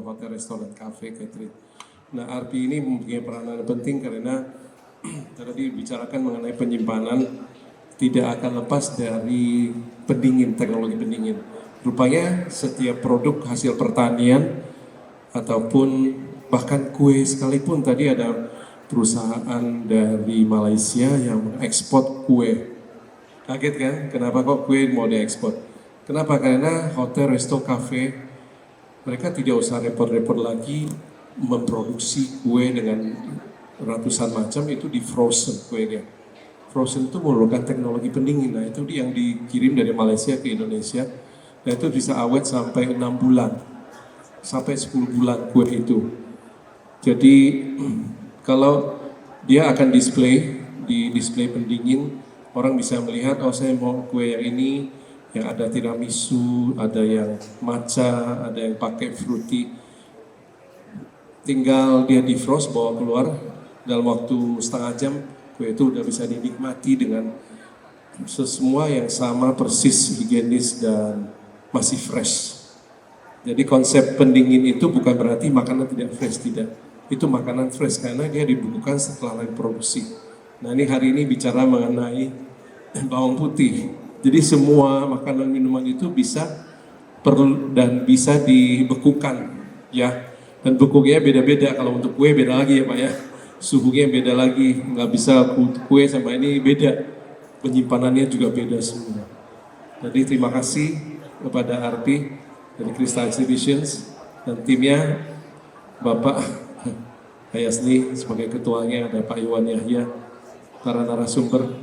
hotel, restoran, kafe, catering. Nah, RP ini mempunyai peranan penting karena tadi dibicarakan mengenai penyimpanan tidak akan lepas dari pendingin, teknologi pendingin. Rupanya setiap produk hasil pertanian ataupun bahkan kue sekalipun, tadi ada perusahaan dari Malaysia yang mengekspor kue. Kaget kan? Kenapa kok kue mau diekspor? Kenapa? Karena hotel, resto, cafe mereka tidak usah repot-repot lagi memproduksi kue dengan ratusan macam, itu di frozen kuenya. Frozen itu memerlukan teknologi pendingin. Nah, itu yang dikirim dari Malaysia ke Indonesia. Nah, itu bisa awet sampai 6 bulan. Sampai 10 bulan kue itu. Jadi kalau dia akan di display pendingin, orang bisa melihat, oh saya mau kue yang ini, yang ada tiramisu, ada yang matcha, ada yang pakai fruity. Tinggal dia defrost, bawa keluar, dalam waktu setengah jam, kue itu udah bisa dinikmati dengan semua yang sama, persis, higienis, dan masih fresh. Jadi konsep pendingin itu bukan berarti makanan tidak fresh, tidak. Itu makanan fresh karena dia dibukukan setelah lagi produksi. Nah, ini hari ini bicara mengenai bawang putih. Jadi semua makanan minuman itu bisa perlu dan bisa dibekukan, ya. Dan bekunya beda-beda. Kalau untuk kue beda lagi ya Pak ya. Suhunya beda lagi. Nggak bisa kue sama ini beda. Penyimpanannya juga beda semua. Jadi terima kasih kepada Arpi dari Crystal Exhibitions dan timnya, Bapak Hayasni sebagai ketuanya, ada Pak Iwan Yahya, para narasumber.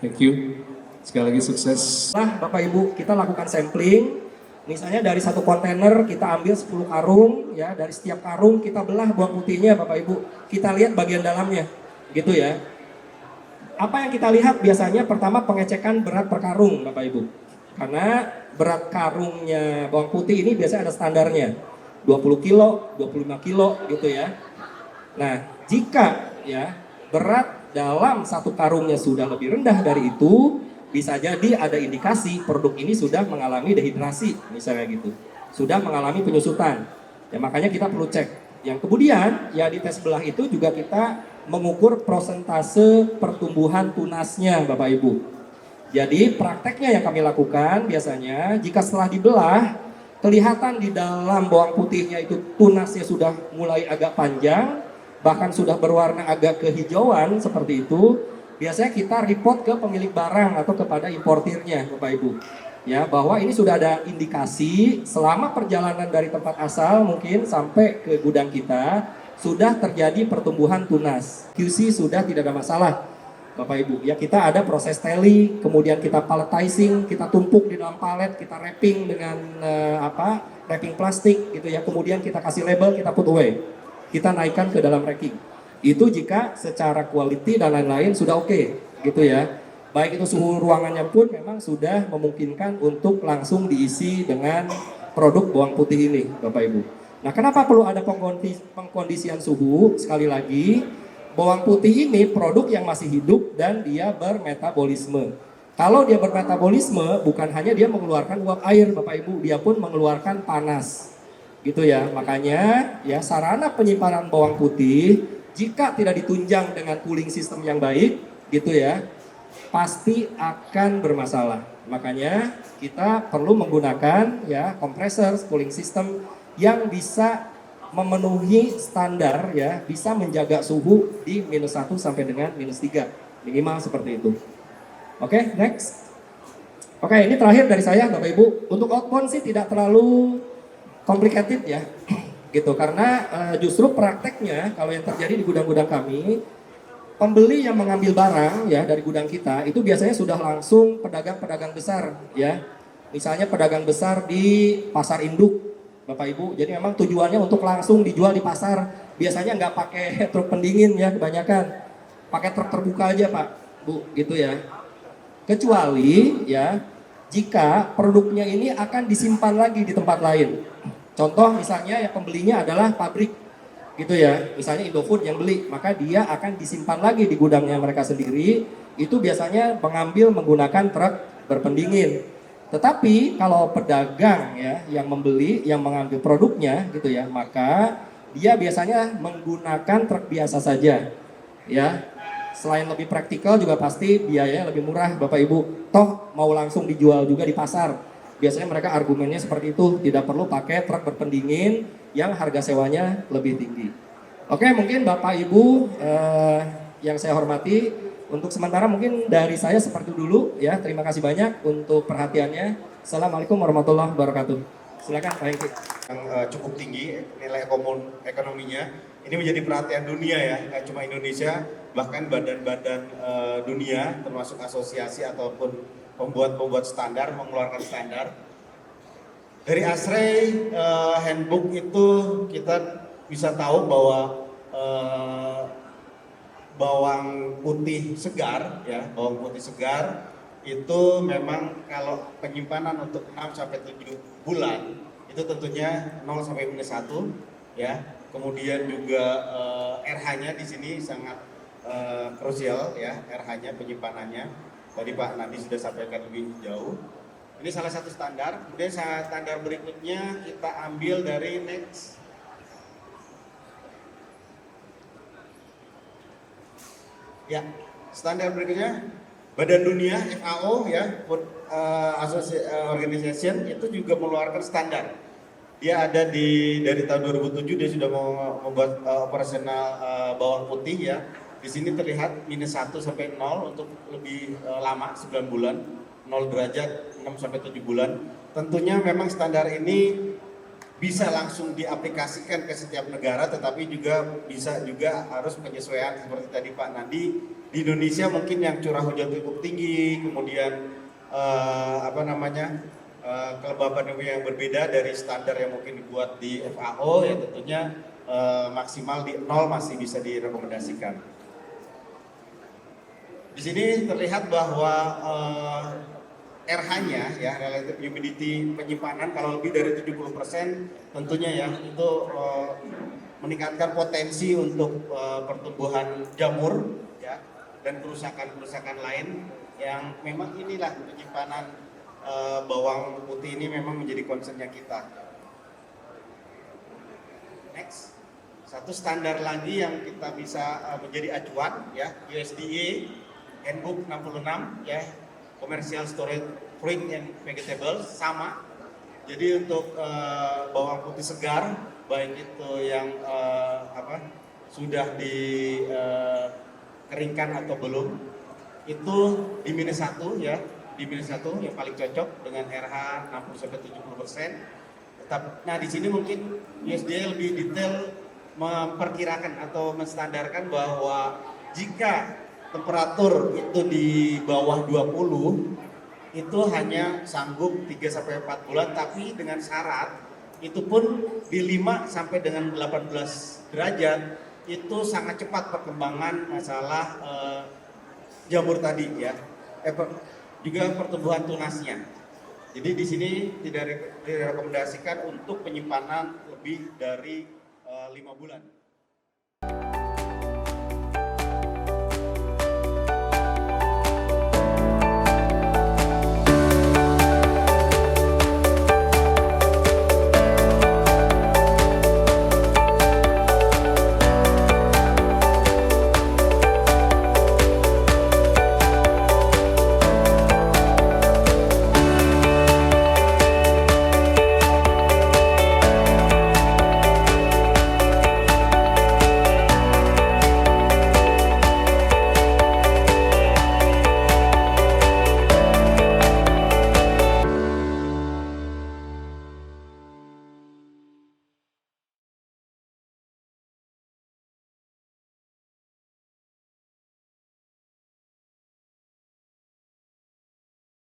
Thank you. Sekali lagi sukses. Nah, Bapak Ibu, kita lakukan sampling. Misalnya dari satu kontainer kita ambil 10 karung, ya. Dari setiap karung kita belah bawang putihnya, Bapak Ibu. Kita lihat bagian dalamnya, gitu ya. Apa yang kita lihat biasanya pertama pengecekan berat per karung, Bapak Ibu. Karena berat karungnya bawang putih ini biasanya ada standarnya. 20 kilo, 25 kilo, gitu ya. Nah, jika ya berat dalam satu karungnya sudah lebih rendah dari itu, bisa jadi ada indikasi produk ini sudah mengalami dehidrasi, misalnya gitu. Sudah mengalami penyusutan. Ya makanya kita perlu cek. Yang kemudian ya di tes belah itu juga kita mengukur prosentase pertumbuhan tunasnya, Bapak Ibu. Jadi prakteknya yang kami lakukan biasanya jika setelah dibelah kelihatan di dalam bawang putihnya itu tunasnya sudah mulai agak panjang, bahkan sudah berwarna agak kehijauan seperti itu, biasanya kita report ke pemilik barang atau kepada importirnya, Bapak Ibu. Ya, bahwa ini sudah ada indikasi selama perjalanan dari tempat asal mungkin sampai ke gudang kita sudah terjadi pertumbuhan tunas. QC sudah tidak ada masalah, Bapak Ibu. Ya, kita ada proses tally, kemudian kita palletizing, kita tumpuk di dalam palet, kita wrapping dengan wrapping plastik gitu ya. Kemudian kita kasih label, kita put away. Kita naikkan ke dalam racking. Itu jika secara quality dan lain-lain sudah oke, gitu ya. Baik itu suhu ruangannya pun memang sudah memungkinkan untuk langsung diisi dengan produk bawang putih ini, Bapak Ibu. Nah, kenapa perlu ada pengkondisian suhu? Sekali lagi, bawang putih ini produk yang masih hidup dan dia bermetabolisme. Kalau dia bermetabolisme, bukan hanya dia mengeluarkan uap air, Bapak Ibu, dia pun mengeluarkan panas. Gitu ya, makanya ya sarana penyimpanan bawang putih jika tidak ditunjang dengan cooling system yang baik, gitu ya, pasti akan bermasalah. Makanya kita perlu menggunakan ya kompresor cooling system yang bisa memenuhi standar ya, bisa menjaga suhu di -1 sampai dengan -3 minimal seperti itu. Oke, next. Oke, ini terakhir dari saya Bapak Ibu. Untuk outbound sih tidak terlalu complicated ya, gitu, karena justru prakteknya kalau yang terjadi di gudang-gudang kami, pembeli yang mengambil barang ya dari gudang kita itu biasanya sudah langsung pedagang-pedagang besar ya, misalnya pedagang besar di pasar induk, Bapak Ibu. Jadi memang tujuannya untuk langsung dijual di pasar, biasanya nggak pakai truk pendingin ya, kebanyakan pakai truk terbuka aja Pak Bu, gitu ya. Kecuali ya jika produknya ini akan disimpan lagi di tempat lain. Contoh misalnya ya pembelinya adalah pabrik gitu ya, misalnya Indofood yang beli, maka dia akan disimpan lagi di gudangnya mereka sendiri. Itu biasanya mengambil menggunakan truk berpendingin. Tetapi kalau pedagang ya yang membeli, yang mengambil produknya gitu ya, maka dia biasanya menggunakan truk biasa saja ya. Selain lebih praktikal juga pasti biayanya lebih murah Bapak Ibu. Toh mau langsung dijual juga di pasar. Biasanya mereka argumennya seperti itu, tidak perlu pakai truk berpendingin yang harga sewanya lebih tinggi. Oke, mungkin Bapak Ibu yang saya hormati, untuk sementara mungkin dari saya seperti dulu ya. Terima kasih banyak untuk perhatiannya. Assalamualaikum warahmatullahi wabarakatuh. Silakan Pak Hengki. Yang cukup tinggi nilai ekonominya. Ini menjadi perhatian dunia ya, nggak cuma Indonesia, bahkan badan-badan dunia termasuk asosiasi ataupun pembuat standar mengeluarkan standar. Dari ASREI handbook itu kita bisa tahu bahwa bawang putih segar ya, bawang putih segar itu memang kalau penyimpanan untuk 6 sampai 7 bulan itu tentunya 0 sampai -1 ya. Kemudian juga RH-nya di sini sangat krusial ya, RH-nya penyimpanannya. Tadi Pak Nadi sudah sampaikan lebih jauh. Ini salah satu standar. Kemudian standar berikutnya kita ambil dari next. Ya, standar berikutnya Badan Dunia FAO ya, Food Organization itu juga mengeluarkan standar. Dia ada dari tahun 2007 dia sudah membuat operasional bawang putih ya. Di sini terlihat -1 sampai 0 untuk lebih lama 9 bulan, 0 derajat 6 sampai 7 bulan. Tentunya memang standar ini bisa langsung diaplikasikan ke setiap negara, tetapi juga bisa juga harus penyesuaian seperti tadi Pak Nadi. Di Indonesia mungkin yang curah hujan cukup tinggi, kemudian kelembaban yang berbeda dari standar yang mungkin dibuat di FAO, ya tentunya maksimal di 0 masih bisa direkomendasikan. Di sini terlihat bahwa RH-nya ya, relative humidity penyimpanan kalau lebih dari 70% tentunya ya itu meningkatkan potensi untuk pertumbuhan jamur ya dan kerusakan-kerusakan lain yang memang inilah penyimpanan bawang putih ini memang menjadi concern-nya kita. Next, satu standar lagi yang kita bisa menjadi acuan ya, USDA Handbook 66 ya, Commercial Storage Fruit and Vegetables sama. Jadi untuk bawang putih segar, baik itu yang sudah dikeringkan atau belum, itu di -1 ya, di -1 yang paling cocok dengan RH 60-70%. Nah di sini mungkin USDA lebih detail memperkirakan atau menstandarkan bahwa jika temperatur itu di bawah 20 itu hanya sanggup 3-4 bulan, tapi dengan syarat itu pun di 5 sampai dengan 18 derajat itu sangat cepat perkembangan masalah jamur tadi ya, juga pertumbuhan tunasnya. Jadi di sini tidak direkomendasikan untuk penyimpanan lebih dari 5 bulan.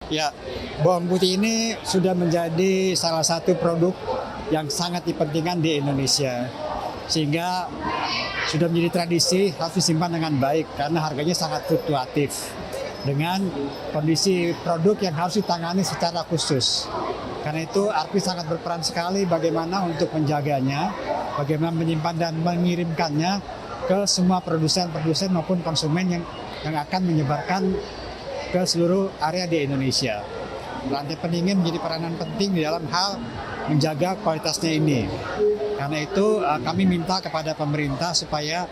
Ya, bawang putih ini sudah menjadi salah satu produk yang sangat dipentingkan di Indonesia. Sehingga sudah menjadi tradisi harus disimpan dengan baik karena harganya sangat fluktuatif. Dengan kondisi produk yang harus ditangani secara khusus. Karena itu ARPI sangat berperan sekali bagaimana untuk menjaganya, bagaimana menyimpan dan mengirimkannya ke semua produsen-produsen maupun konsumen yang akan menyebarkan ke seluruh area di Indonesia. rantai pendingin menjadi peranan penting di dalam hal menjaga kualitasnya ini. Karena itu kami minta kepada pemerintah supaya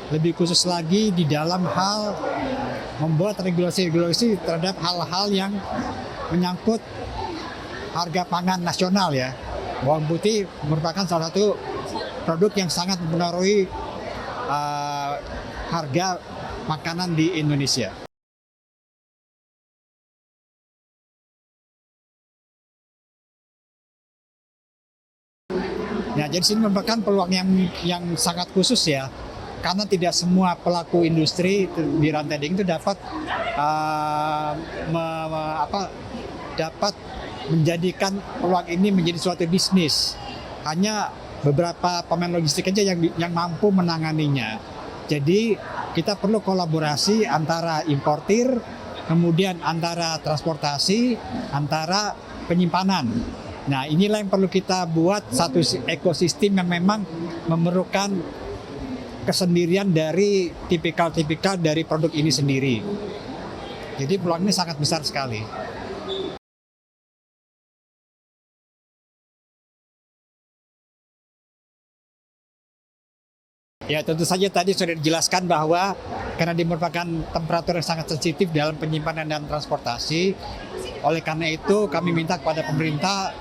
lebih khusus lagi di dalam hal membuat regulasi-regulasi terhadap hal-hal yang menyangkut harga pangan nasional ya. Bawang putih merupakan salah satu produk yang sangat mempengaruhi harga makanan di Indonesia. Ya, jadi sini merupakan peluang yang sangat khusus ya, karena tidak semua pelaku industri di rantai daging itu dapat dapat menjadikan peluang ini menjadi suatu bisnis. Hanya beberapa pemain logistik aja yang mampu menanganinya. Jadi kita perlu kolaborasi antara importir, kemudian antara transportasi, antara penyimpanan. Nah, inilah yang perlu kita buat satu ekosistem yang memang memerlukan kesendirian dari tipikal-tipikal dari produk ini sendiri. Jadi peluang ini sangat besar sekali. Ya, tentu saja tadi sudah dijelaskan bahwa karena dia merupakan temperatur yang sangat sensitif dalam penyimpanan dan transportasi, oleh karena itu kami minta kepada pemerintah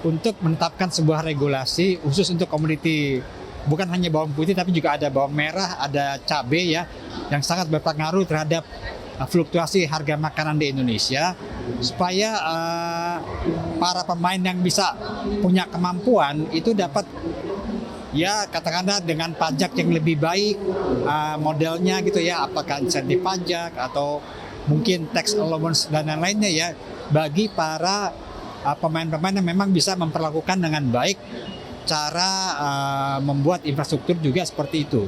untuk menetapkan sebuah regulasi khusus untuk komoditi, bukan hanya bawang putih tapi juga ada bawang merah, ada cabai ya, yang sangat berpengaruh terhadap fluktuasi harga makanan di Indonesia, supaya para pemain yang bisa punya kemampuan itu dapat ya katakanlah dengan pajak yang lebih baik modelnya gitu ya, apakah insentif pajak atau mungkin tax allowance dan lain-lainnya ya, bagi para pemain-pemain yang memang bisa memperlakukan dengan baik cara membuat infrastruktur juga seperti itu.